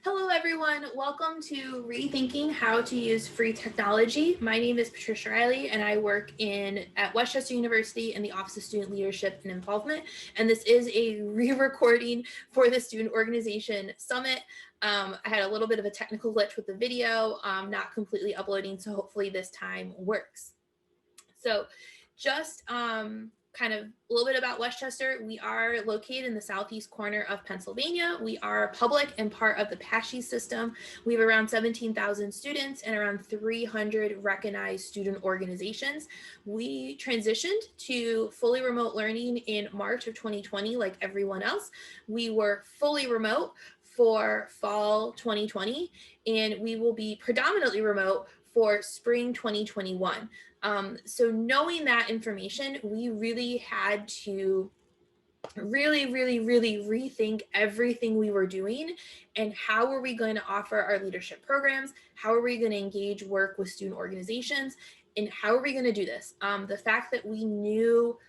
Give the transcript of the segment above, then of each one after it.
Hello, everyone. Welcome to Rethinking How to Use Free Technology. My name is Patricia Riley, and I work at Westchester University in the Office of Student Leadership and Involvement. And this is a re-recording for the Student Organization Summit. I had a little bit of a technical glitch with the video, not completely uploading, so hopefully this time works. So just kind of a little bit about Westchester. We are located in the southeast corner of Pennsylvania. We are public and part of the PASHE system. We have around 17,000 students and around 300 recognized student organizations. We transitioned to fully remote learning in March of 2020, like everyone else. We were fully remote for fall 2020, and we will be predominantly remote for spring 2021. So knowing that information, we really had to really rethink everything we were doing and how were we going to offer our leadership programs, how are we going to engage work with student organizations, and how are we going to do this. The fact that we knew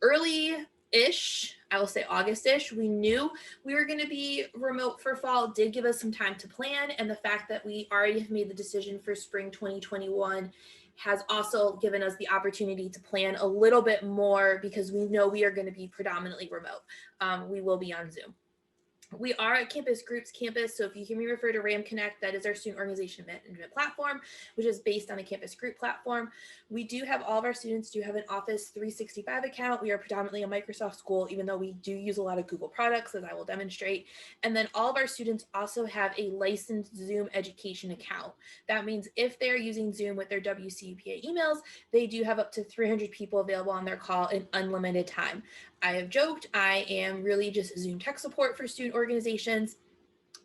early-ish, I will say August-ish, we knew we were going to be remote for fall did give us some time to plan, and the fact that we already have made the decision for spring 2021 has also given us the opportunity to plan a little bit more because we know we are going to be predominantly remote. We will be on Zoom. We are at Campus Groups Campus, so if you hear me refer to RAM Connect, that is our student organization management platform, which is based on a campus group platform. We do have all of our students do have an Office 365 account. We are predominantly a Microsoft school, even though we do use a lot of Google products, as I will demonstrate. And then all of our students also have a licensed Zoom education account. That means if they're using Zoom with their WCUPA emails, they do have up to 300 people available on their call in unlimited time. I have joked, I am really just Zoom tech support for student organizations,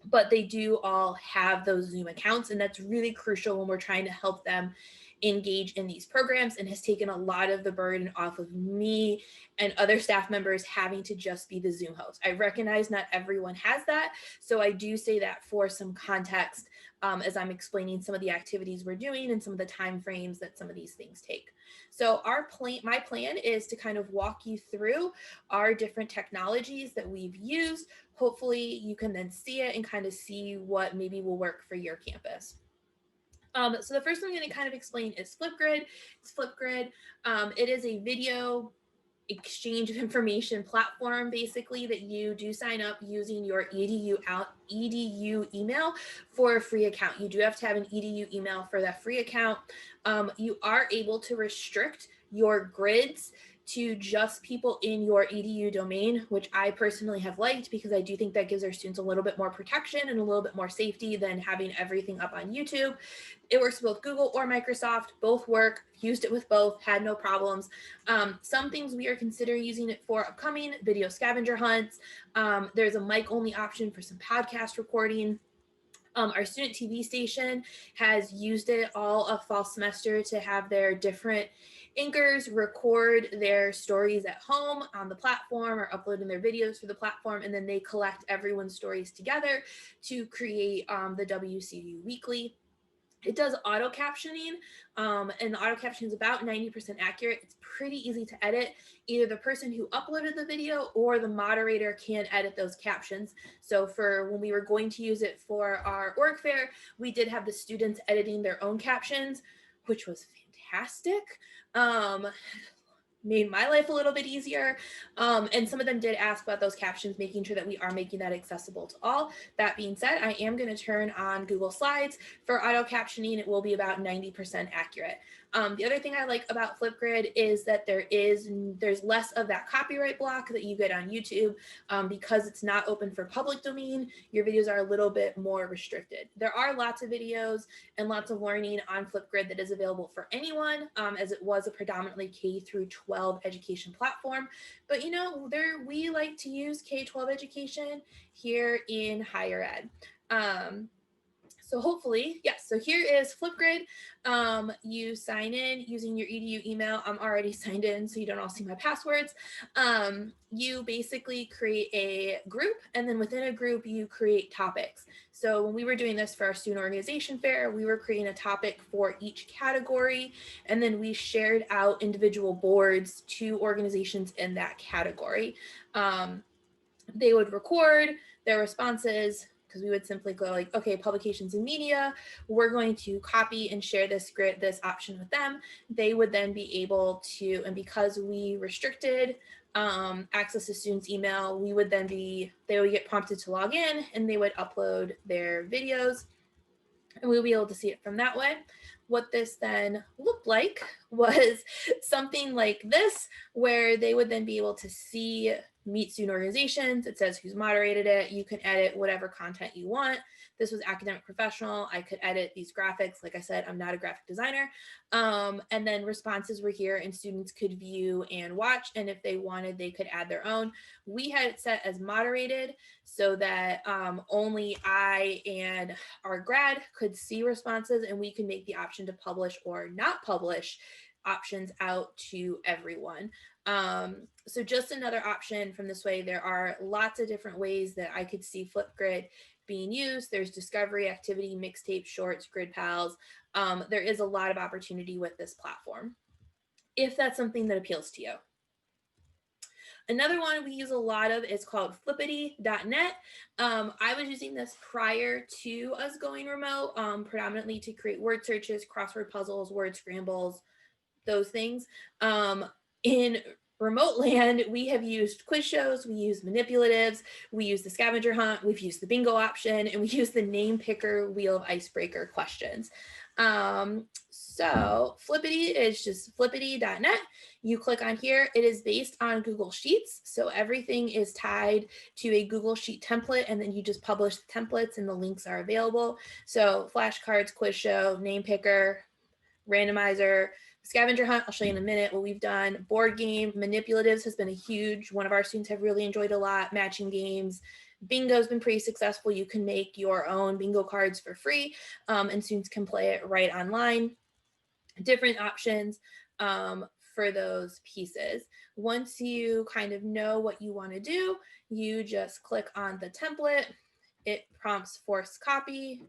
but they do all have those Zoom accounts, and that's really crucial when we're trying to help them engage in these programs, and has taken a lot of the burden off of me and other staff members having to just be the Zoom host. I recognize not everyone has that, so I do say that for some context as I'm explaining some of the activities we're doing and some of the time frames that some of these things take. So my plan is to kind of walk you through our different technologies that we've used. Hopefully you can then see it and kind of see what maybe will work for your campus. So the first thing I'm going to kind of explain is Flipgrid. It's Flipgrid. It is a video exchange of information platform, basically, that you do sign up using your edu email for a free account. You do have to have an edu email for that free account. You are able to restrict your grids to just people in your edu domain, which I personally have liked because I do think that gives our students a little bit more protection and a little bit more safety than having everything up on YouTube. It works with both Google or Microsoft, both work, used it with both, had no problems. Some things we are considering using it for upcoming video scavenger hunts. There's a mic only option for some podcast recording. Our student TV station has used it all of fall semester to have their different anchors record their stories at home on the platform or uploading their videos for the platform, and then they collect everyone's stories together to create the WCU Weekly. It does auto captioning, and the auto captioning is about 90% accurate. It's pretty easy to edit. Either the person who uploaded the video or the moderator can edit those captions. So for when we were going to use it for our org fair, we did have the students editing their own captions, which was fantastic. Made my life a little bit easier. And some of them did ask about those captions, making sure that we are making that accessible to all. That being said, I am going to turn on Google Slides for auto captioning. It will be about 90% accurate. The other thing I like about Flipgrid is that there's less of that copyright block that you get on YouTube because it's not open for public domain. Your videos are a little bit more restricted. There are lots of videos and lots of learning on Flipgrid that is available for anyone, as it was a predominantly K through 12 education platform. But we like to use K-12 education here in higher ed. So hopefully, yes, so here is Flipgrid. You sign in using your edu email. I'm already signed in, so you don't all see my passwords. You basically create a group, and then within a group, you create topics. So when we were doing this for our student organization fair, we were creating a topic for each category, and then we shared out individual boards to organizations in that category. They would record their responses, because we would simply go like, okay, publications and media, we're going to copy and share this option with them. They would then be able to, and because we restricted access to students' email, they would get prompted to log in and they would upload their videos and we'll be able to see it from that way. What this then looked like was something like this, where they would then be able to see meet student organizations. It says who's moderated it. You can edit whatever content you want. This was academic professional. I could edit these graphics. Like I said, I'm not a graphic designer. And then responses were here and students could view and watch. And if they wanted, they could add their own. We had it set as moderated so that only I and our grad could see responses, and we can make the option to publish or not publish options out to everyone. So just another option from this way. There are lots of different ways that I could see Flipgrid being used. There's discovery, activity, mixtape, shorts, grid pals. There is a lot of opportunity with this platform, if that's something that appeals to you. Another one we use a lot of is called Flippity.net. I was using this prior to us going remote, predominantly to create word searches, crossword puzzles, word scrambles, those things. In remote land, we have used quiz shows, we use manipulatives, we use the scavenger hunt, we've used the bingo option, and we use the name picker wheel of icebreaker questions. So Flippity is just flippity.net. You click on here. It is based on Google Sheets. So everything is tied to a Google Sheet template, and then you just publish the templates and the links are available. So flashcards, quiz show, name picker, randomizer, scavenger hunt, I'll show you in a minute what we've done. Board game, manipulatives has been a huge, one of our students have really enjoyed a lot. Matching games, bingo's been pretty successful. You can make your own bingo cards for free, and students can play it right online. Different options for those pieces. Once you kind of know what you want to do, you just click on the template. It prompts force copy.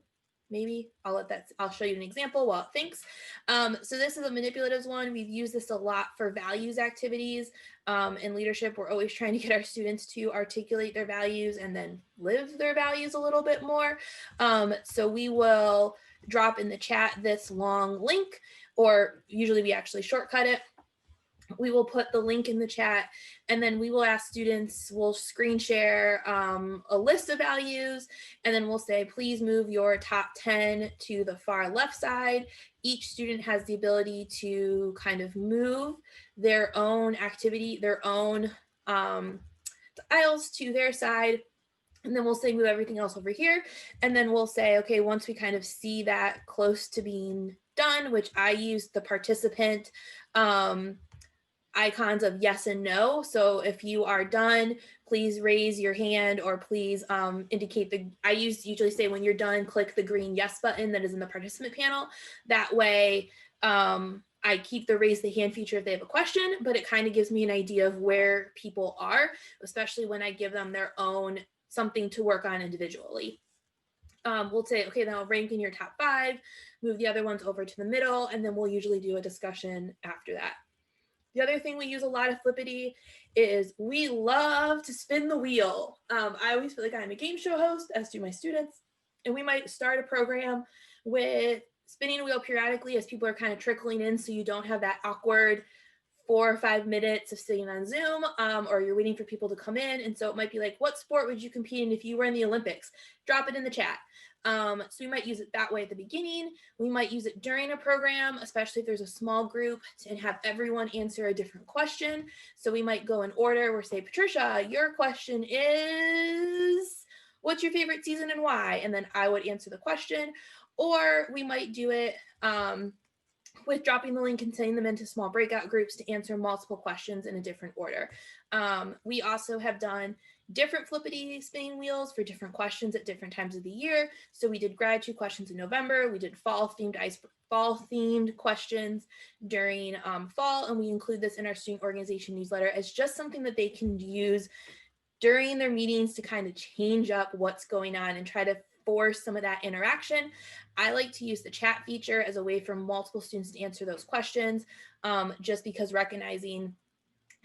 Maybe I'll show you an example while it thinks. So this is a manipulatives one. We've used this a lot for values activities. In leadership, we're always trying to get our students to articulate their values and then live their values a little bit more. So we will drop in the chat this long link, or usually we actually shortcut it. We will put the link in the chat, and then we will ask students, we'll screen share a list of values, and then we'll say, please move your top 10 to the far left side. Each student has the ability to kind of move their own activity, their own aisles to their side. And then we'll say move everything else over here. And then we'll say, okay, once we kind of see that close to being done, which I use the participant icons of yes and no. So if you are done, please raise your hand, or please indicate I usually say when you're done, click the green yes button that is in the participant panel. That way I keep the raise the hand feature if they have a question, but it kind of gives me an idea of where people are, especially when I give them their own something to work on individually. We'll say, okay, now rank in your top 5, move the other ones over to the middle, and then we'll usually do a discussion after that. The other thing we use a lot of Flippity is we love to spin the wheel. I always feel like I'm a game show host, as do my students, and we might start a program with spinning a wheel periodically as people are kind of trickling in, so you don't have that awkward 4 or 5 minutes of sitting on Zoom, or you're waiting for people to come in. And so it might be like, what sport would you compete in if you were in the Olympics? Drop it in the chat. So we might use it that way at the beginning. We might use it during a program, especially if there's a small group, and have everyone answer a different question. So we might go in order. We'll say, Patricia, your question is, what's your favorite season and why? And then I would answer the question. Or we might do it with dropping the link and sending them into small breakout groups to answer multiple questions in a different order. We also have done different Flippity spinning wheels for different questions at different times of the year. So we did gratitude questions in November. We did fall themed questions during fall, and we include this in our student organization newsletter as just something that they can use during their meetings to kind of change up what's going on and try to force some of that interaction. I like to use the chat feature as a way for multiple students to answer those questions, just because recognizing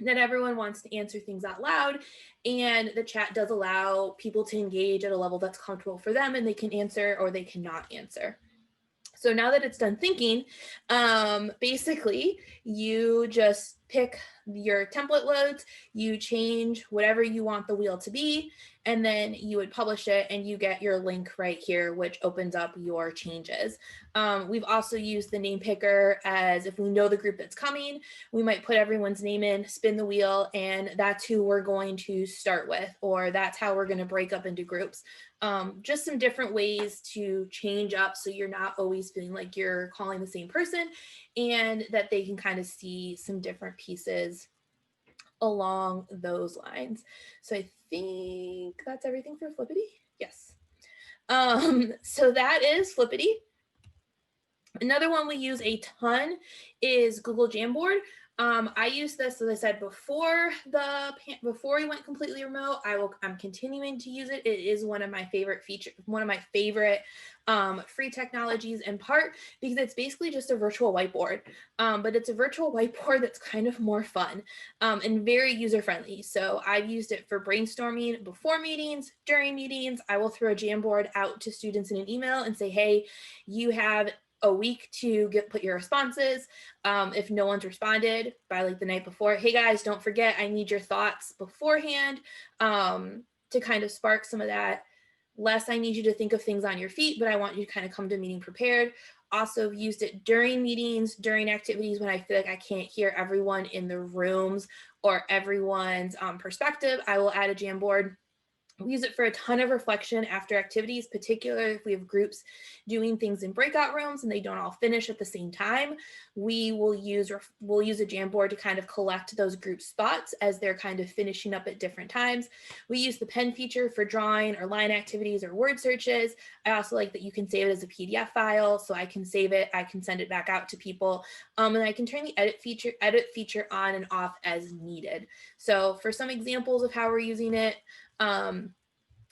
that everyone wants to answer things out loud, and the chat does allow people to engage at a level that's comfortable for them, and they can answer or they cannot answer. So now that it's done thinking, basically you just pick your template loads, you change whatever you want the wheel to be, and then you would publish it and you get your link right here, which opens up your changes. We've also used the name picker as if we know the group that's coming, we might put everyone's name in, spin the wheel, and that's who we're going to start with, or that's how we're going to break up into groups. Just some different ways to change up so you're not always feeling like you're calling the same person, and that they can kind of see some different pieces along those lines. So I think that's everything for Flippity. Yes. So that is Flippity. Another one we use a ton is Google Jamboard. I used this, as I said, before we went completely remote. I'm continuing to use it. It is one of my favorite free technologies, in part because it's basically just a virtual whiteboard, but it's a virtual whiteboard that's kind of more fun and very user-friendly. So I've used it for brainstorming before meetings, during meetings. I will throw a Jamboard out to students in an email and say, hey, you have a week to put your responses. If no one's responded by like the night before, hey guys, don't forget, I need your thoughts beforehand to kind of spark some of that. Less, I need you to think of things on your feet, but I want you to kind of come to meeting prepared. Also used it during meetings, during activities when I feel like I can't hear everyone in the rooms or everyone's perspective. I will add a Jamboard. We use it for a ton of reflection after activities, particularly if we have groups doing things in breakout rooms and they don't all finish at the same time. We'll use a Jamboard to kind of collect those group spots as they're kind of finishing up at different times. We use the pen feature for drawing or line activities or word searches. I also like that you can save it as a PDF file, so I can save it, I can send it back out to people, and I can turn the edit feature on and off as needed. So for some examples of how we're using it,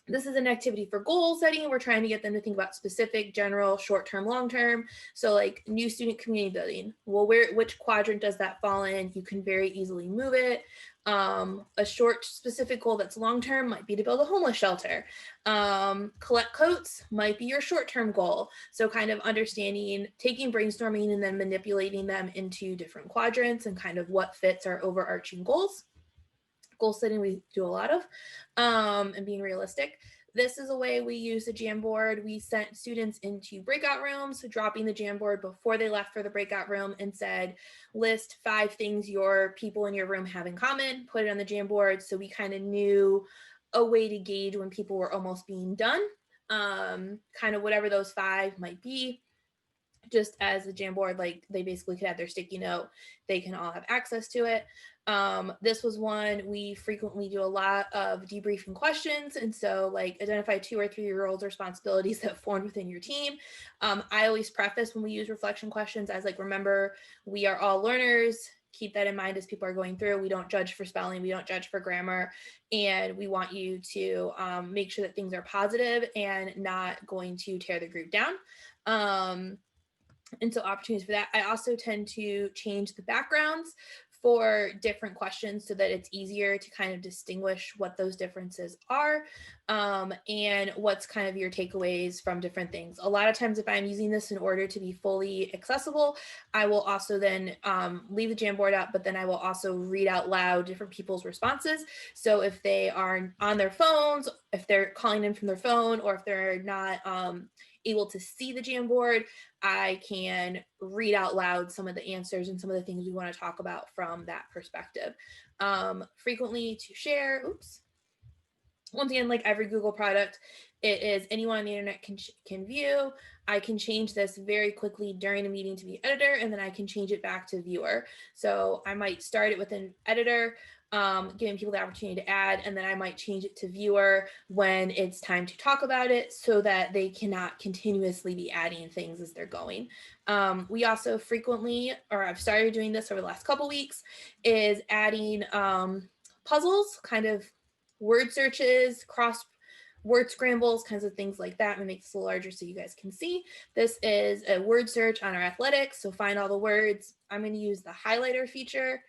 this is an activity for goal setting. We're trying to get them to think about specific, general, short-term, long-term. So like new student community building. Well, which quadrant does that fall in? You can very easily move it. A short specific goal that's long-term might be to build a homeless shelter. Collect coats might be your short-term goal. So kind of understanding, taking brainstorming and then manipulating them into different quadrants and kind of what fits our overarching goals. Goal setting we do a lot of, and being realistic. This is a way we use the Jamboard. We sent students into breakout rooms, dropping the Jamboard before they left for the breakout room, and said, list 5 things your people in your room have in common, put it on the Jamboard. So we kind of knew a way to gauge when people were almost being done, kind of whatever those 5 might be. Just as the Jamboard, like they basically could have their sticky note, they can all have access to it. This was one we frequently do a lot of debriefing questions. And so like identify 2 or 3-year-olds responsibilities that formed within your team. I always preface when we use reflection questions as like, remember, we are all learners. Keep that in mind as people are going through. We don't judge for spelling, we don't judge for grammar, and we want you to make sure that things are positive and not going to tear the group down. And so opportunities for that. I also tend to change the backgrounds for different questions so that it's easier to kind of distinguish what those differences are, and what's kind of your takeaways from different things. A lot of times if I'm using this in order to be fully accessible, I will also then leave the Jamboard out, but then I will also read out loud different people's responses. So if they are on their phones, if they're calling in from their phone, or if they're not able to see the Jamboard, I can read out loud some of the answers and some of the things we want to talk about from that perspective. Frequently to share, once again, like every Google product, it is anyone on the internet can view. I can change this very quickly during a meeting to be editor, and then I can change it back to viewer. So I might start it with an editor, giving people the opportunity to add, and then I might change it to viewer when it's time to talk about it so that they cannot continuously be adding things as they're going. We also frequently, or I've started doing this over the last couple weeks, is adding puzzles, kind of word searches, cross word scrambles, kinds of things like that. I'm gonna make this a little larger so you guys can see. This is a word search on our athletics. So find all the words. I'm gonna use the highlighter feature,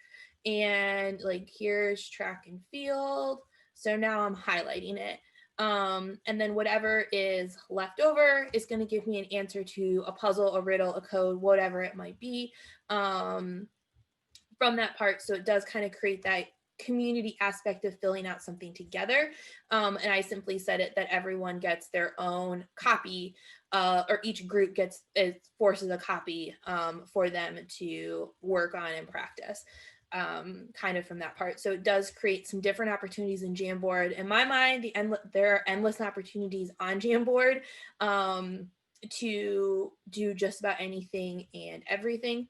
and like here's track and field. So now I'm highlighting it. And then whatever is left over is going to give me an answer to a puzzle, a riddle, a code, whatever it might be from that part. So it does kind of create that community aspect of filling out something together. And I simply said it that everyone gets their own copy or each group forces a copy for them to work on and practice. Kind of from that part. So it does create some different opportunities in Jamboard. In my mind, there are endless opportunities on Jamboard to do just about anything and everything.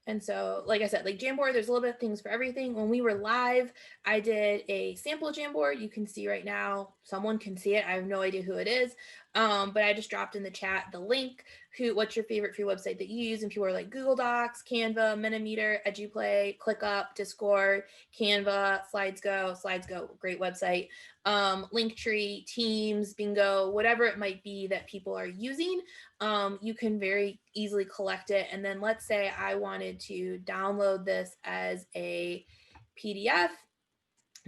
And so, like I said, like Jamboard, there's a little bit of things for everything. When we were live, I did a sample Jamboard. You can see right now, someone can see it. I have no idea who it is. But I just dropped in the chat the link. What's your favorite free website that you use? And people are like Google Docs, Canva, Mentimeter, EduPlay, ClickUp, Discord, Canva, SlidesGo, great website. Linktree, Teams, Bingo, whatever it might be that people are using. You can very easily collect it. And then let's say I wanted to download this as a PDF.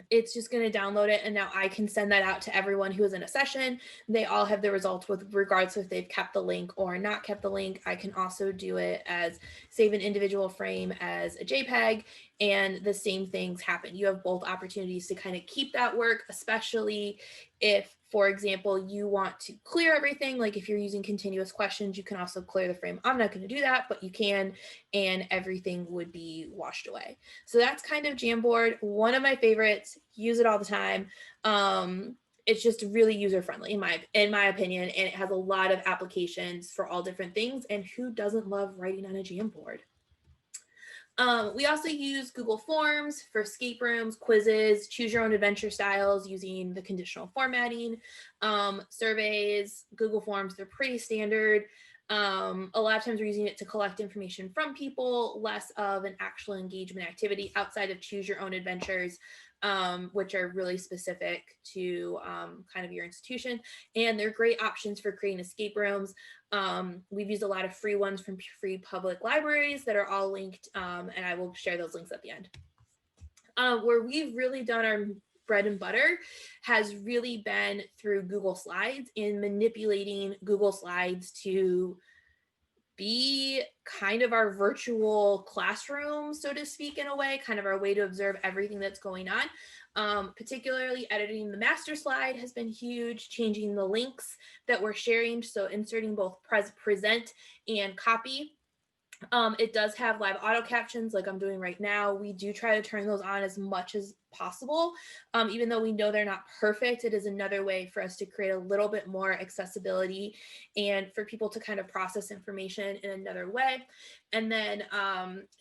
It's just going to download it, and now I can send that out to everyone who is in a session. They all have the results with regards to if they've kept the link or not kept the link. I can also do it as save an individual frame as a JPEG, and the same things happen. You have both opportunities to kind of keep that work, especially if, for example, you want to clear everything. Like if you're using continuous questions, you can also clear the frame. I'm not going to do that, but you can, and everything would be washed away. So that's kind of Jamboard. One of my favorites, use it all the time. It's just really user-friendly in my opinion, and it has a lot of applications for all different things. And who doesn't love writing on a Jamboard? We also use Google Forms for escape rooms, quizzes, choose your own adventure styles using the conditional formatting, surveys, Google Forms, they're pretty standard. A lot of times we're using it to collect information from people, less of an actual engagement activity outside of choose your own adventures, which are really specific to kind of your institution. And they're great options for creating escape rooms. We've used a lot of free ones from free public libraries that are all linked, and I will share those links at the end. Where we've really done our bread and butter has really been through Google Slides, in manipulating Google Slides to be kind of our virtual classroom, so to speak, in a way, kind of our way to observe everything that's going on. Particularly editing the master slide has been huge, changing the links that we're sharing, so inserting both present and copy. It does have live auto captions like I'm doing right now. We do try to turn those on as much as possible. Even though we know they're not perfect, it is another way for us to create a little bit more accessibility and for people to kind of process information in another way. And then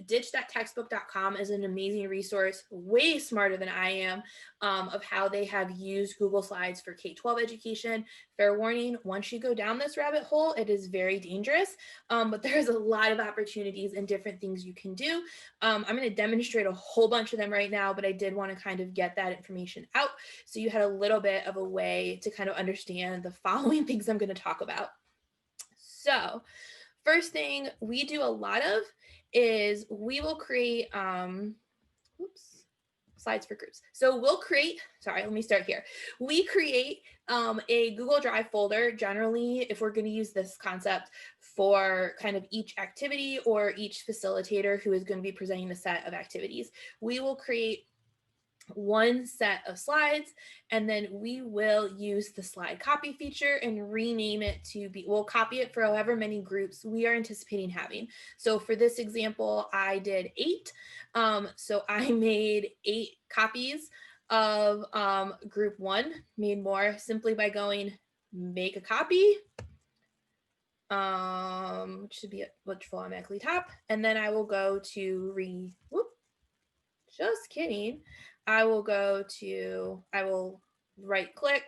ditchthattextbook.com is an amazing resource, way smarter than I am, of how they have used Google Slides for K-12 education. Fair warning, once you go down this rabbit hole, it is very dangerous, but there's a lot of opportunities and different things you can do. I'm going to demonstrate a whole bunch of them right now, but I did want to kind of get that information out so you had a little bit of a way to kind of understand the following things I'm going to talk about. So first thing we do a lot of is we will create, slides for groups. So we'll create, sorry, let me start here. We create a Google Drive folder, generally, if we're going to use this concept for kind of each activity or each facilitator who is going to be presenting a set of activities. We will create one set of slides, and then we will use the slide copy feature and rename it to be, we'll copy it for however many groups we are anticipating having. So for this example, I did 8. So I made 8 copies of group 1, made more simply by going make a copy, which should be which will automatically top, and then I will go to just kidding. I will right click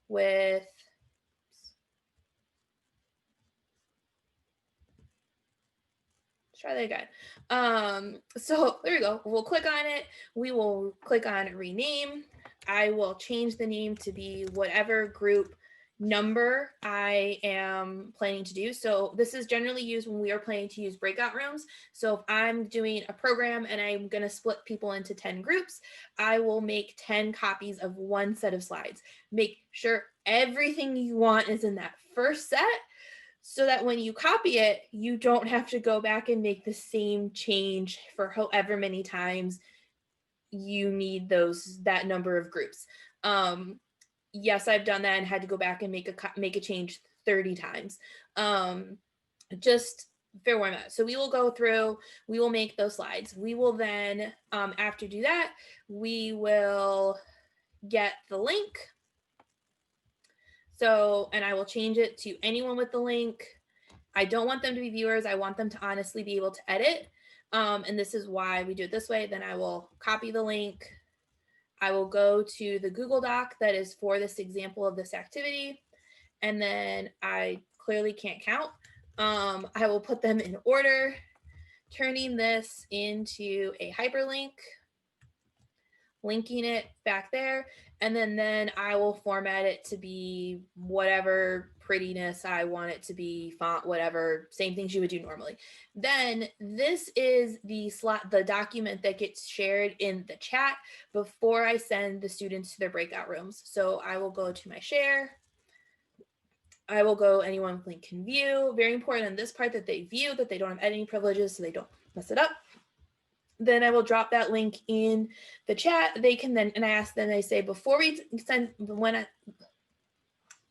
with, let's try that again. So there we go. We'll click on it. We will click on rename. I will change the name to be whatever group number I am planning to do. So this is generally used when we are planning to use breakout rooms. So if I'm doing a program and I'm going to split people into 10 groups, I will make 10 copies of one set of slides. Make sure everything you want is in that first set, so that when you copy it, you don't have to go back and make the same change for however many times you need that number of groups. Yes, I've done that and had to go back and make a change 30 times. Just fair warning. So we will go through, we will make those slides. We will then, after do that, we will get the link. So, and I will change it to anyone with the link. I don't want them to be viewers. I want them to honestly be able to edit. And this is why we do it this way. Then I will copy the link. I will go to the Google Doc that is for this example of this activity. And then I clearly can't count. I will put them in order, turning this into a hyperlink, linking it back there, and then I will format it to be whatever prettiness I want it to be, font, whatever, same things you would do normally. Then this is the document that gets shared in the chat before I send the students to their breakout rooms. So I will go to my share. I will go, anyone with link can view. Very important in this part that they view, that they don't have editing privileges so they don't mess it up. Then I will drop that link in the chat. They can then, and I ask them, I say, before we send,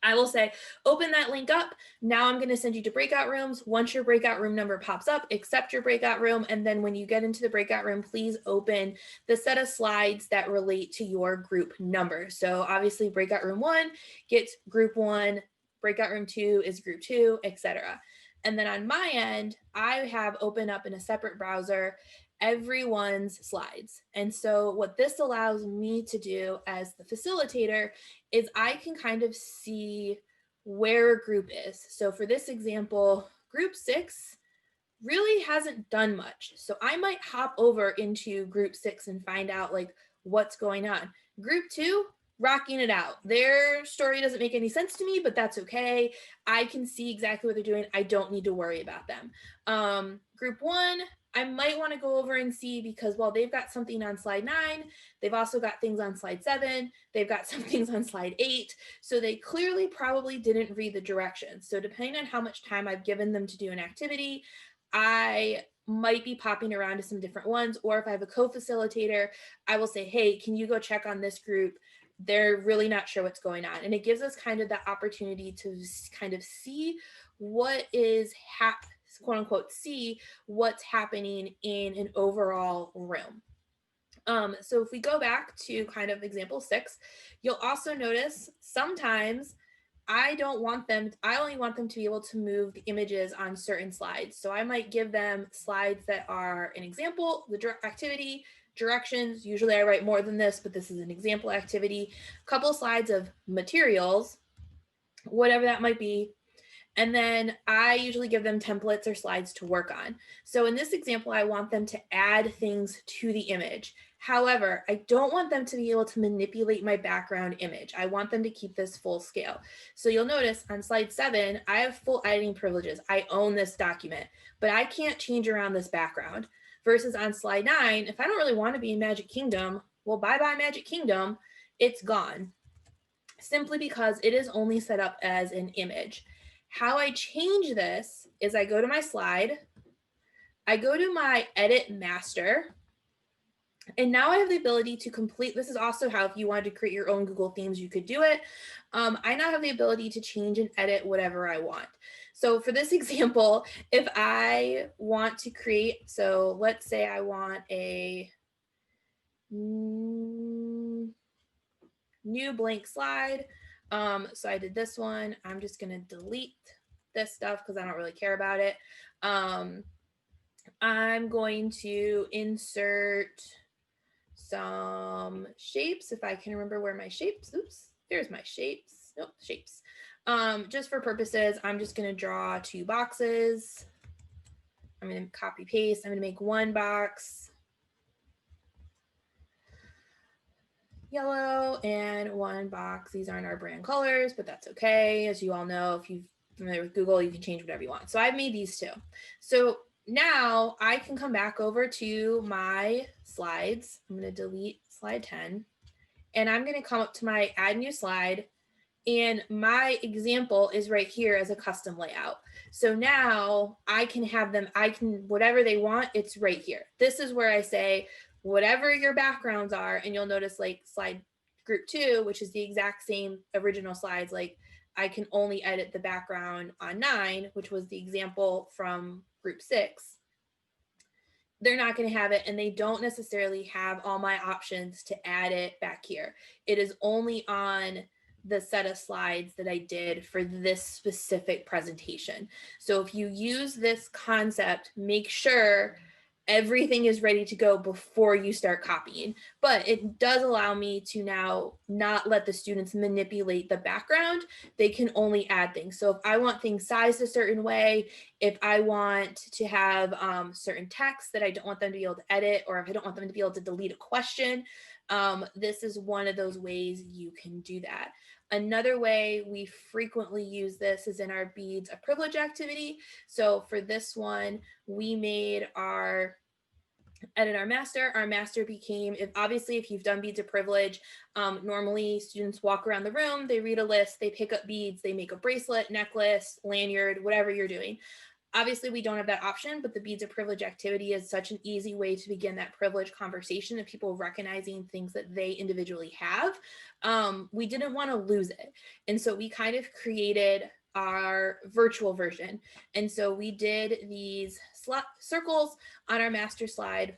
I will say, open that link up. Now I'm going to send you to breakout rooms. Once your breakout room number pops up, accept your breakout room. And then when you get into the breakout room, please open the set of slides that relate to your group number. So obviously breakout room 1 gets group 1, breakout room 2 is group 2, etc. And then on my end, I have opened up in a separate browser everyone's slides. And so what this allows me to do as the facilitator is I can kind of see where a group is. So for this example, group 6 really hasn't done much. So I might hop over into group 6 and find out like what's going on. Group 2, rocking it out. Their story doesn't make any sense to me, but that's okay. I can see exactly what they're doing. I don't need to worry about them. Group 1, I might want to go over and see, because while they've got something on slide 9, they've also got things on slide 7, they've got some things on slide 8. So they clearly probably didn't read the directions. So depending on how much time I've given them to do an activity, I might be popping around to some different ones. Or if I have a co-facilitator, I will say, hey, can you go check on this group? They're really not sure what's going on. And it gives us kind of the opportunity to kind of see what is quote unquote, see what's happening in an overall room. So if we go back to kind of example 6, you'll also notice sometimes I only want them to be able to move the images on certain slides. So I might give them slides that are an example, the activity, directions. Usually I write more than this, but this is an example activity, a couple slides of materials, whatever that might be. And then I usually give them templates or slides to work on. So in this example, I want them to add things to the image. However, I don't want them to be able to manipulate my background image. I want them to keep this full scale. So you'll notice on slide 7, I have full editing privileges. I own this document, but I can't change around this background. Versus on slide 9, if I don't really want to be in Magic Kingdom, well, bye-bye Magic Kingdom, it's gone. Simply because it is only set up as an image. How I change this is I go to my slide, I go to my edit master, and now I have the ability to complete, this is also how if you wanted to create your own Google themes, you could do it. I now have the ability to change and edit whatever I want. So for this example, if I want to create, so let's say I want a new blank slide. So I did this one. I'm just going to delete this stuff because I don't really care about it. I'm going to insert some shapes if I can remember where my shapes, oops, there's my shapes. Nope, shapes. Just for purposes, I'm just going to draw 2 boxes. I'm going to copy paste. I'm going to make 1 box. yellow, and one box. These aren't our brand colors, but that's okay. As you all know, if you're familiar with Google, you can change whatever you want. So I've made these two. So now I can come back over to my slides. I'm going to delete slide 10, and I'm going to come up to my add new slide. And my example is right here as a custom layout. So now I can have them, whatever they want, it's right here. This is where I say, whatever your backgrounds are, and you'll notice like slide group 2, which is the exact same original slides, like I can only edit the background on 9, which was the example from group 6. They're not going to have it, and they don't necessarily have all my options to add it back here. It is only on the set of slides that I did for this specific presentation. So if you use this concept, make sure everything is ready to go before you start copying. But it does allow me to now not let the students manipulate the background. They can only add things. So if I want things sized a certain way, if I want to have certain text that I don't want them to be able to edit, or if I don't want them to be able to delete a question, this is one of those ways you can do that. Another way we frequently use this is in our beads of privilege activity. So for this one, we made our edit our master. Our master became, if you've done beads of privilege, normally students walk around the room, they read a list, they pick up beads, they make a bracelet, necklace, lanyard, whatever you're doing. Obviously, we don't have that option, but the beads of privilege activity is such an easy way to begin that privilege conversation of people recognizing things that they individually have. We didn't want to lose it. And so we kind of created our virtual version. And so we did these circles on our master slide,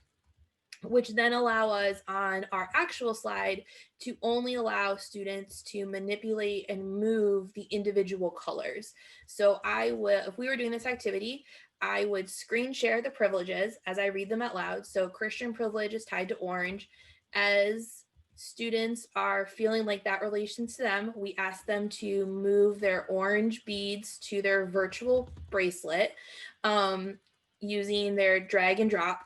which then allow us on our actual slide to only allow students to manipulate and move the individual colors. So if we were doing this activity, I would screen share the privileges as I read them out loud. So Christian privilege is tied to orange. As students are feeling like that relates to them, we ask them to move their orange beads to their virtual bracelet using their drag and drop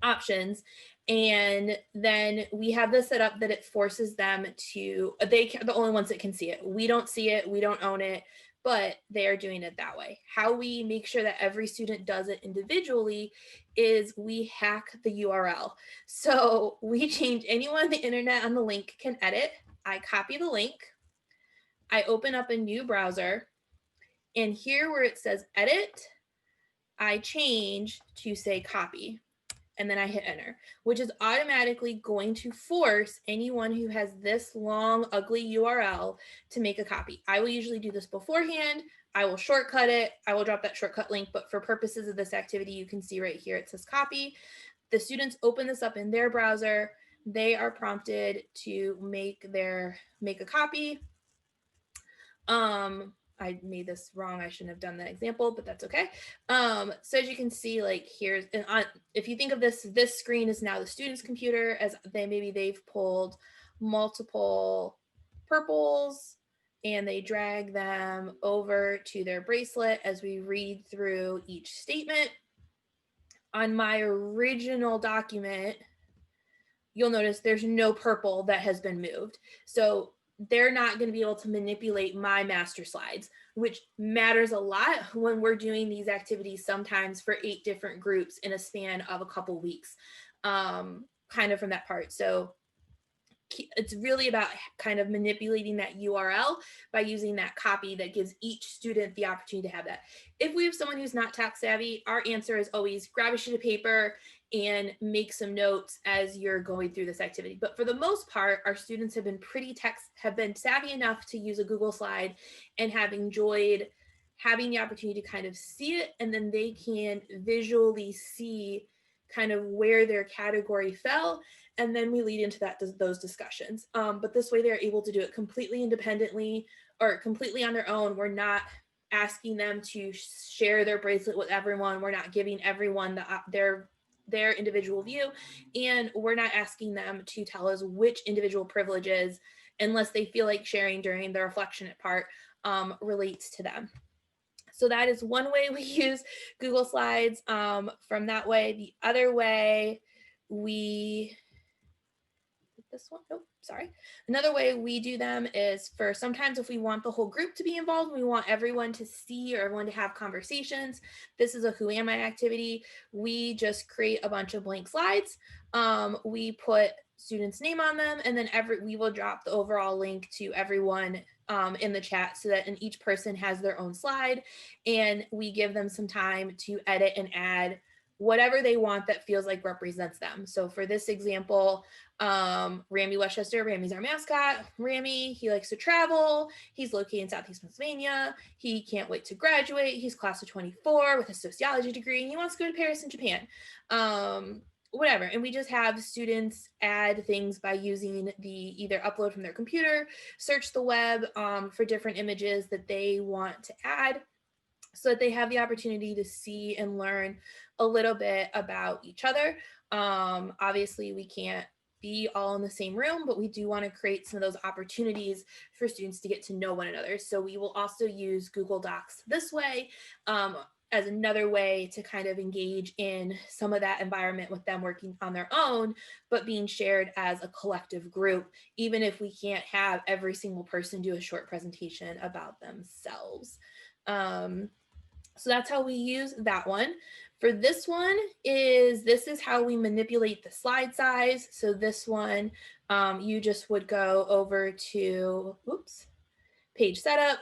options. And then we have this set up that it forces them to, they're the only ones that can see it. We don't see it, we don't own it, but they are doing it that way. How we make sure that every student does it individually is we hack the URL. So we change anyone on the internet on the link can edit. I copy the link, I open up a new browser, and here where it says edit, I change to say copy. And then I hit enter, which is automatically going to force anyone who has this long, ugly URL to make a copy. I will usually do this beforehand. I will shortcut it. I will drop that shortcut link, but for purposes of this activity, you can see right here, it says copy. The students open this up in their browser. They are prompted to make a copy. I made this wrong. I shouldn't have done that example, but that's okay. So as you can see, like here's, if you think of this screen is now the student's computer, as they've pulled multiple purples and they drag them over to their bracelet as we read through each statement. On my original document, you'll notice there's no purple that has been moved. So they're not going to be able to manipulate my master slides, which matters a lot when we're doing these activities sometimes for 8 different groups in a span of a couple weeks, kind of from that part. So it's really about kind of manipulating that URL by using that copy that gives each student the opportunity to have that. If we have someone who's not tech savvy, our answer is always grab a sheet of paper and make some notes as you're going through this activity. But for the most part, our students have been savvy enough to use a Google slide and have enjoyed having the opportunity to kind of see it, and then they can visually see kind of where their category fell, and then we lead into those discussions. But this way they're able to do it completely independently or completely on their own. We're not asking them to share their bracelet with everyone. We're not giving everyone their individual view, and we're not asking them to tell us which individual privileges, unless they feel like sharing during the reflection part, relates to them. So that is one way we use Google Slides from that way. The other way this one, nope. Another way we do them is for sometimes if we want the whole group to be involved, we want everyone to see or everyone to have conversations. This is a Who Am I activity. We just create a bunch of blank slides. We put students' name on them, and then we will drop the overall link to everyone in the chat so that each person has their own slide, and we give them some time to edit and add whatever they want that feels like represents them. So for this example, Ramy Westchester, Ramy's our mascot. Ramy, he likes to travel. He's located in Southeast Pennsylvania. He can't wait to graduate. He's class of 24 with a sociology degree, and he wants to go to Paris and Japan. Whatever. And we just have students add things by using the either upload from their computer, search the web for different images that they want to add, so that they have the opportunity to see and learn a little bit about each other. Obviously, we can't be all in the same room, but we do want to create some of those opportunities for students to get to know one another. So we will also use Google Docs this way as another way to kind of engage in some of that environment with them working on their own, but being shared as a collective group, even if we can't have every single person do a short presentation about themselves. So that's how we use that one. For this one this is how we manipulate the slide size. So this one, you just would go over to, page setup,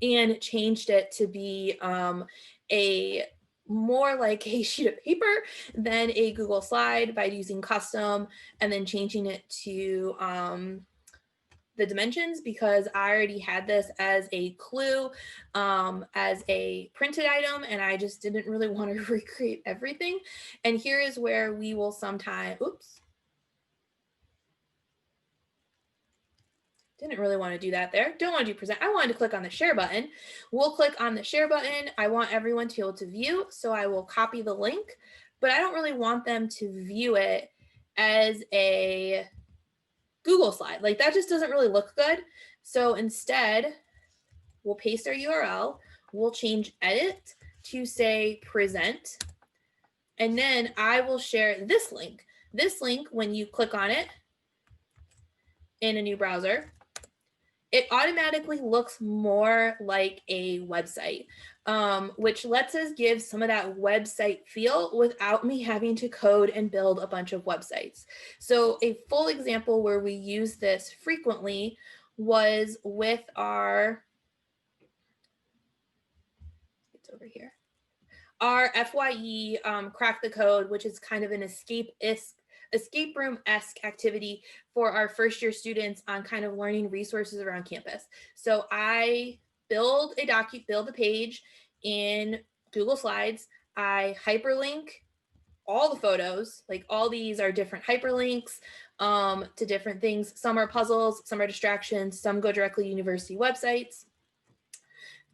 and changed it to be a more like a sheet of paper than a Google slide by using custom and then changing it to the dimensions, because I already had this as a clue, as a printed item, and I just didn't really want to recreate everything. And here is where we will sometimes, didn't really want to do that there. Don't want to do present. I wanted to click on the share button. We'll click on the share button. I want everyone to be able to view, so I will copy the link, but I don't really want them to view it as a Google slide. Like that just doesn't really look good. So instead, we'll paste our URL. We'll change edit to say present. And then I will share this link. This link, when you click on it in a new browser, it automatically looks more like a website, which lets us give some of that website feel without me having to code and build a bunch of websites. So a full example where we use this frequently was with our, it's over here, our FYE Crack the Code, which is kind of an escape room-esque activity for our first year students on kind of learning resources around campus. So I build a page in Google Slides. I hyperlink all the photos, like all these are different hyperlinks to different things. Some are puzzles, some are distractions, some go directly to university websites.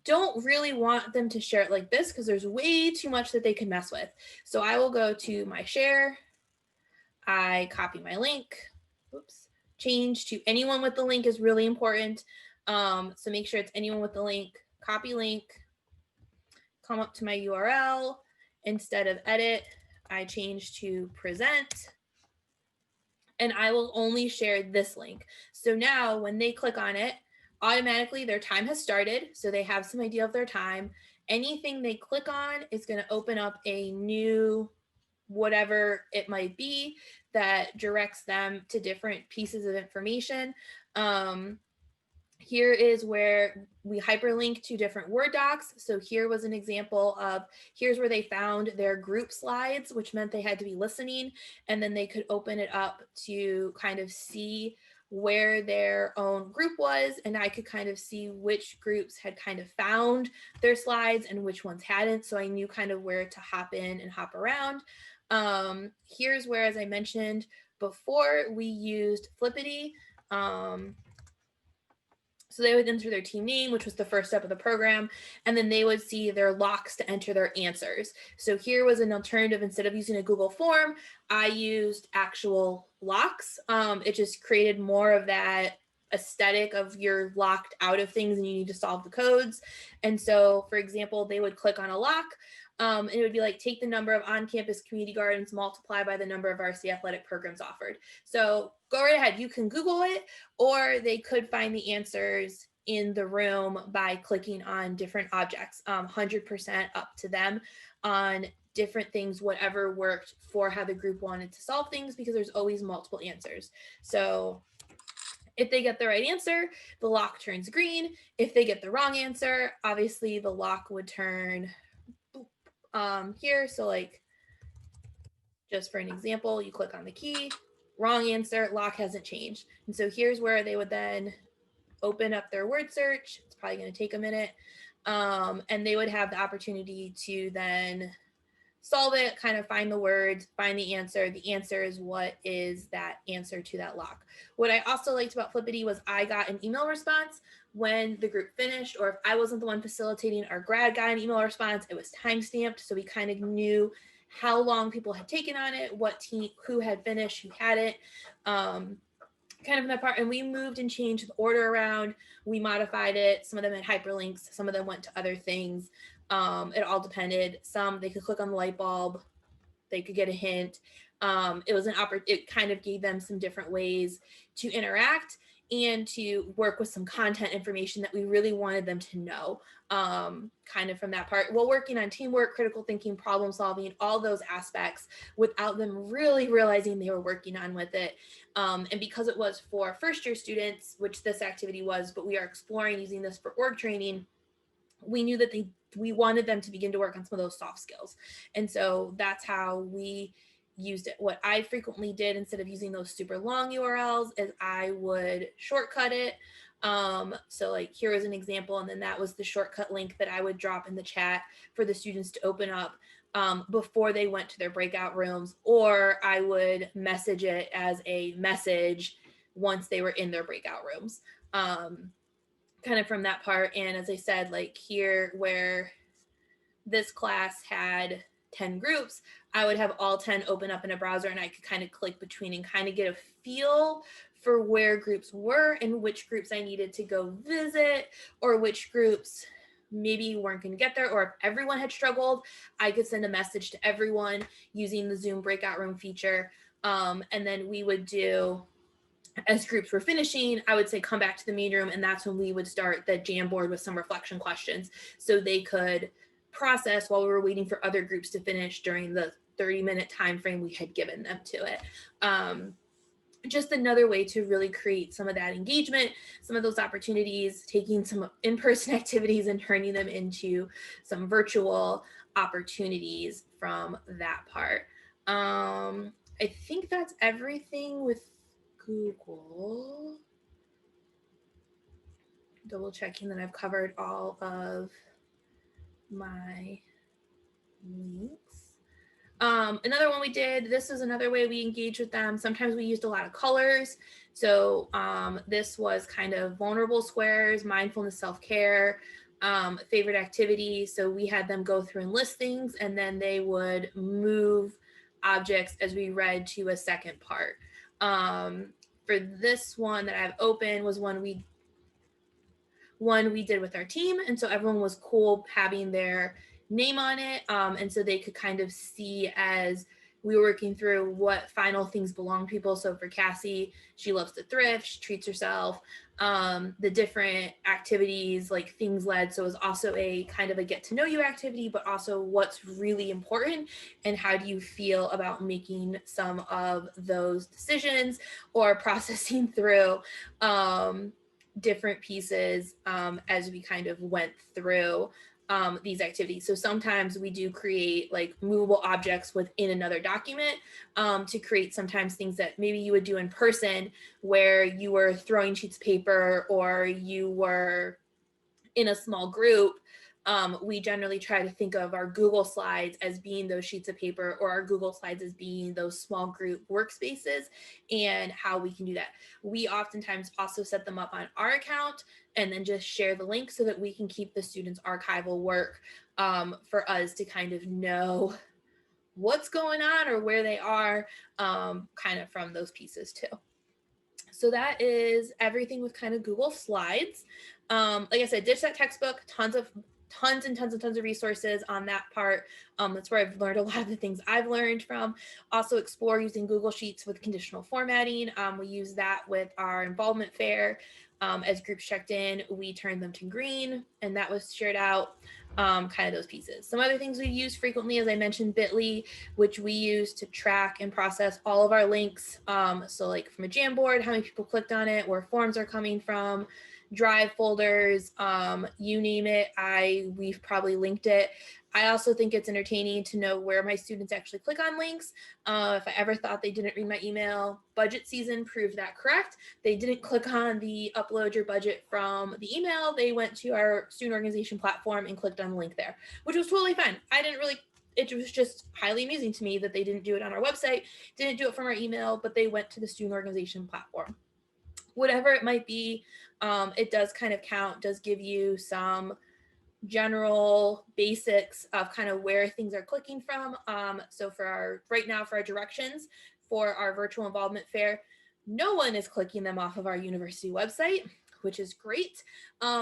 Don't really want them to share it like this because there's way too much that they can mess with. So I will go to my share. I copy my link, change to anyone with the link is really important. So make sure it's anyone with the link, copy link, come up to my URL. Instead of edit, I change to present, and I will only share this link. So now when they click on it, automatically their time has started. So they have some idea of their time. Anything they click on is going to open up a new whatever it might be that directs them to different pieces of information. Here is where we hyperlink to different Word docs. So here was an example of, here's where they found their group slides, which meant they had to be listening, and then they could open it up to kind of see where their own group was, and I could kind of see which groups had kind of found their slides and which ones hadn't, so I knew kind of where to hop in and hop around. Here's where, as I mentioned before, we used Flippity. So they would enter their team name, which was the first step of the program, and then they would see their locks to enter their answers. So here was an alternative. Instead of using a Google form, I used actual locks. It just created more of that aesthetic of you're locked out of things and you need to solve the codes. And so, for example, they would click on a lock, and it would be like, take the number of on-campus community gardens, multiply by the number of varsity athletic programs offered. So go right ahead. You can Google it, or they could find the answers in the room by clicking on different objects. 100% up to them on different things, whatever worked for how the group wanted to solve things, because there's always multiple answers. So if they get the right answer, the lock turns green. If they get the wrong answer, obviously the lock would turn here. So like, just for an example, you click on the key, wrong answer, lock hasn't changed. And so here's where they would then open up their word search. It's probably going to take a minute. And they would have the opportunity to then solve it, kind of find the words, find the answer. The answer is what is that answer to that lock. What I also liked about Flippity was I got an email response when the group finished, or if I wasn't the one facilitating, our grad got an email response. It was time-stamped, so we kind of knew how long people had taken on it, what team, who had finished, who hadn't. Kind of in that part, and we moved and changed the order around. We modified it. Some of them had hyperlinks, some of them went to other things. It all depended. Some they could click on the light bulb, they could get a hint. It was it kind of gave them some different ways to interact and to work with some content information that we really wanted them to know, kind of from that part, while working on teamwork, critical thinking, problem solving, all those aspects without them really realizing they were working on with it. And because it was for first year students, which this activity was, but we are exploring using this for org training, we knew that we wanted them to begin to work on some of those soft skills. And so that's how we used it. What I frequently did, instead of using those super long URLs, is I would shortcut it. So like here is an example, and then that was the shortcut link that I would drop in the chat for the students to open up before they went to their breakout rooms, or I would message it as a message once they were in their breakout rooms. Kind of from that part. And as I said, like here where this class had 10 groups, I would have all 10 open up in a browser, and I could kind of click between and kind of get a feel for where groups were and which groups I needed to go visit, or which groups maybe weren't going to get there, or if everyone had struggled, I could send a message to everyone using the Zoom breakout room feature. And then we would do, as groups were finishing, I would say come back to the main room, and that's when we would start the Jamboard with some reflection questions, so they could process while we were waiting for other groups to finish during the 30-minute time frame we had given them to it. Just another way to really create some of that engagement, some of those opportunities, taking some in-person activities and turning them into some virtual opportunities from that part. I think that's everything with Google. Double checking that I've covered all of my links. Another one we did, this is another way we engage with them. Sometimes we used a lot of colors. So this was kind of vulnerable squares, mindfulness, self-care, favorite activity. So we had them go through and list things, and then they would move objects as we read to a second part. For this one that I have open was one we did with our team. And so everyone was cool having their name on it. And so they could kind of see as we were working through what final things belong to people. So for Cassie, she loves to thrift, she treats herself, the different activities like things led. So it was also a kind of a get to know you activity, but also what's really important and how do you feel about making some of those decisions or processing through different pieces as we kind of went through these activities. So sometimes we do create like movable objects within another document to create sometimes things that maybe you would do in person where you were throwing sheets of paper or you were in a small group. We generally try to think of our Google Slides as being those sheets of paper, or our Google Slides as being those small group workspaces, and how we can do that. We oftentimes also set them up on our account and then just share the link so that we can keep the students' archival work for us to kind of know what's going on or where they are kind of from those pieces too. So that is everything with kind of Google Slides. Like I said, ditch that textbook, tons of tons and tons and tons of resources on that part. That's where I've learned a lot of the things I've learned from. Also explore using Google Sheets with conditional formatting. We use that with our involvement fair. As groups checked in, we turned them to green, and that was shared out. Kind of those pieces. Some other things we use frequently, as I mentioned, Bitly, which we use to track and process all of our links. So like from a Jamboard, how many people clicked on it, where forms are coming from, Drive folders, you name it, we've probably linked it. I also think it's entertaining to know where my students actually click on links. If I ever thought they didn't read my email, budget season proved that correct. They didn't click on the upload your budget from the email. They went to our student organization platform and clicked on the link there, which was totally fine. It was just highly amusing to me that they didn't do it on our website, didn't do it from our email, but they went to the student organization platform. Whatever it might be, it does kind of count, does give you some general basics of kind of where things are clicking from. So right now for our directions for our virtual involvement fair, no one is clicking them off of our university website, which is great.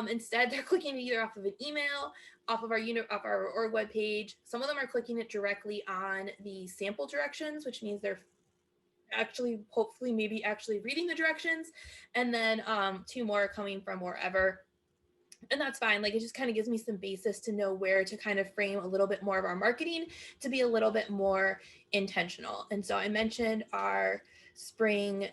Instead, they're clicking either off of an email, off of our org webpage. Some of them are clicking it directly on the sample directions, which means they're actually hopefully maybe actually reading the directions, and then 2 more coming from wherever, and that's fine. Like, it just kind of gives me some basis to know where to kind of frame a little bit more of our marketing to be a little bit more intentional. And so I mentioned our spring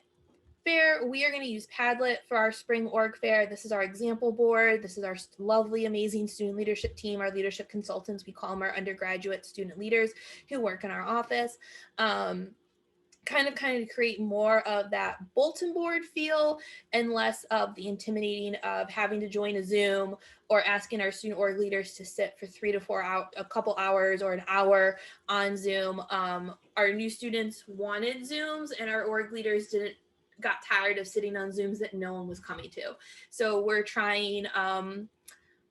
fair. We are going to use Padlet for our spring org fair. This is our example board. This is our lovely, amazing student leadership team, our leadership consultants. We call them our undergraduate student leaders who work in our office. Kind of create more of that bulletin board feel and less of the intimidating of having to join a Zoom or asking our student org leaders to sit for 3 to 4 hours, a couple hours or an hour on Zoom. Our new students wanted Zooms, and our org leaders got tired of sitting on Zooms that no one was coming to. So we're trying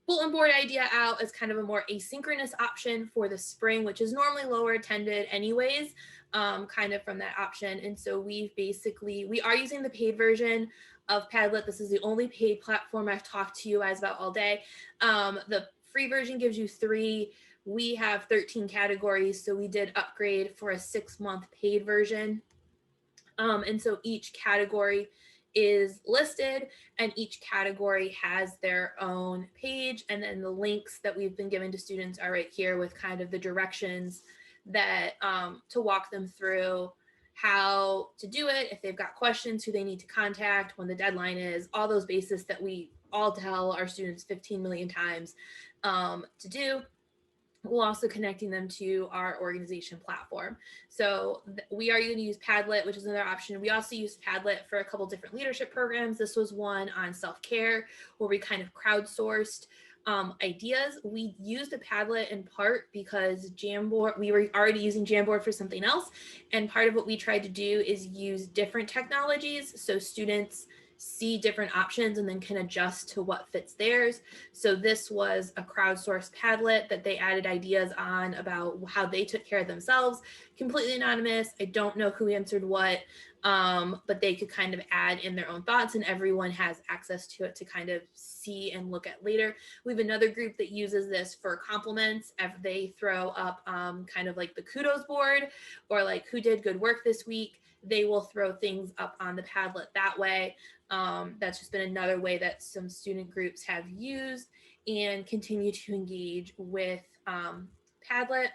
bulletin board idea out as kind of a more asynchronous option for the spring, which is normally lower attended anyways, kind of from that option. And so we are using the paid version of Padlet. This is the only paid platform I've talked to you guys about all day. The free version gives you 3. We have 13 categories, so we did upgrade for a 6-month paid version. And so each category is listed, and each category has their own page, and then the links that we've been given to students are right here with kind of the directions that to walk them through how to do it, if they've got questions, who they need to contact, when the deadline is, all those bases that we all tell our students 15 million times to do. We're also connecting them to our organization platform. So we are going to use Padlet, which is another option. We also use Padlet for a couple different leadership programs. This was one on self-care where we kind of crowdsourced ideas. We used a Padlet in part because Jamboard, we were already using Jamboard for something else. And part of what we tried to do is use different technologies so students see different options and then can adjust to what fits theirs. So this was a crowdsourced Padlet that they added ideas on about how they took care of themselves, completely anonymous. I don't know who answered what, but they could kind of add in their own thoughts, and everyone has access to it to kind of see and look at later. We have another group that uses this for compliments. They throw up kind of like the kudos board or like who did good work this week. They will throw things up on the Padlet that way. That's just been another way that some student groups have used and continue to engage with Padlet.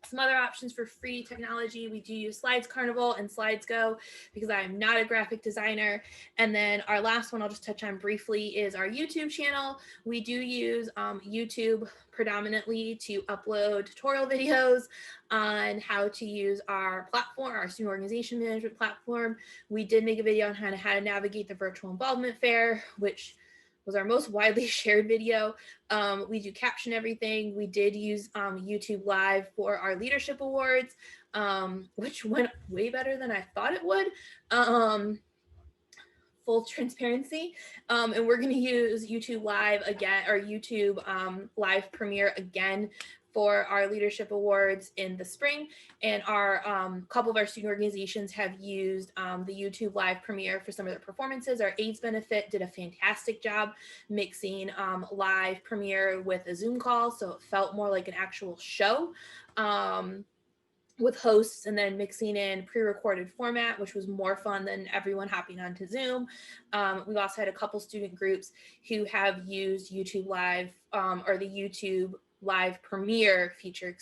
Some other options for free technology, we do use Slides Carnival and Slides Go because I'm not a graphic designer. And then our last one I'll just touch on briefly is our YouTube channel. We do use YouTube predominantly to upload tutorial videos on how to use our platform, our student organization management platform. We did make a video on how to navigate the virtual involvement fair, which was our most widely shared video. We do caption everything. We did use YouTube Live for our leadership awards, which went way better than I thought it would. Full transparency. And we're going to use YouTube Live again, or YouTube Live Premiere again for our leadership awards in the spring, and our couple of our student organizations have used the YouTube live premiere for some of their performances. Our AIDS benefit did a fantastic job mixing live premiere with a Zoom call, so it felt more like an actual show. With hosts, and then mixing in pre-recorded format, which was more fun than everyone hopping onto Zoom. We've also had a couple student groups who have used YouTube Live or the YouTube Live Premiere feature,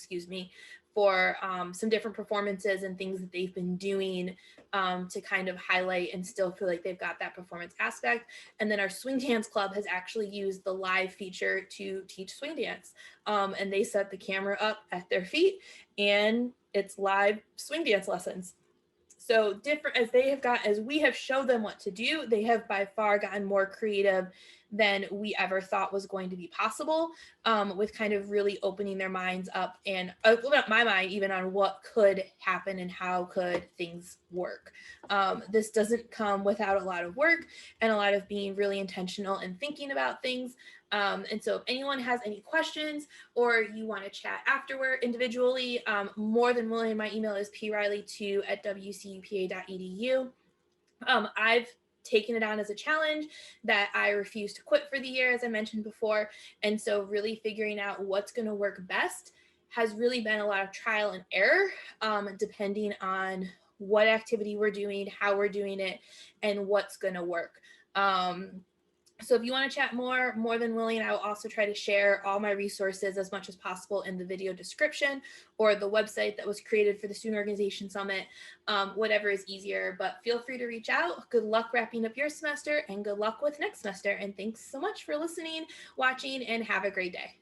for some different performances and things that they've been doing to kind of highlight and still feel like they've got that performance aspect. And then our swing dance club has actually used the live feature to teach swing dance. And they set the camera up at their feet and it's live swing dance lessons. So different as we have showed them what to do, they have by far gotten more creative than we ever thought was going to be possible, with kind of really opening their minds up and opening up my mind even on what could happen and how could things work. This doesn't come without a lot of work and a lot of being really intentional and thinking about things. And so if anyone has any questions or you want to chat afterward individually, more than willing, my email is priley2@wcupa.edu. I've taken it on as a challenge that I refuse to quit for the year, as I mentioned before. And so really figuring out what's going to work best has really been a lot of trial and error, depending on what activity we're doing, how we're doing it, and what's going to work. So if you want to chat more than willing, I will also try to share all my resources as much as possible in the video description or the website that was created for the Student Organization Summit, whatever is easier, but feel free to reach out. Good luck wrapping up your semester and good luck with next semester. And thanks so much for listening, watching, and have a great day.